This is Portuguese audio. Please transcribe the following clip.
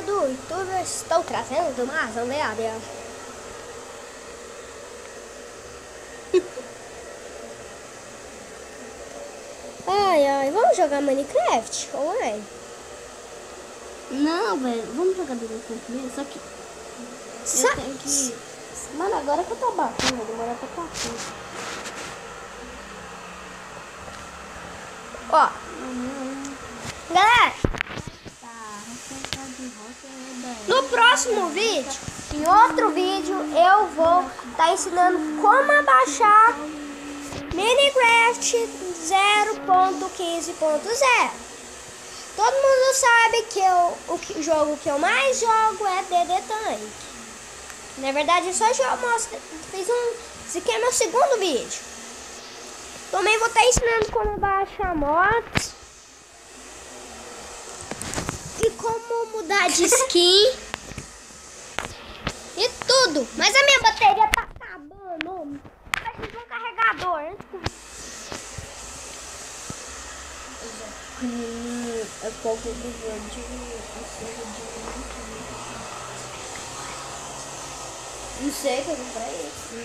do YouTube, estou trazendo mais um vídeo. Ai, vamos jogar Minecraft online? Não, velho, vamos jogar Minecraft mesmo, só que eu tenho que... Mano, agora que eu tô batendo, vai demorar pra passar. Ó, galera, no próximo vídeo, em outro vídeo, eu vou estar ensinando como baixar Minecraft 0.15.0. Todo mundo sabe que o jogo que eu mais jogo é DD Tank. Na verdade, só eu mostro, esse aqui é meu segundo vídeo. Também vou estar ensinando como baixar mods e como mudar de skin e tudo. Mas a minha bateria tá acabando. Preciso de um carregador. É pouco do verde. Não sei o que eu vou pra isso.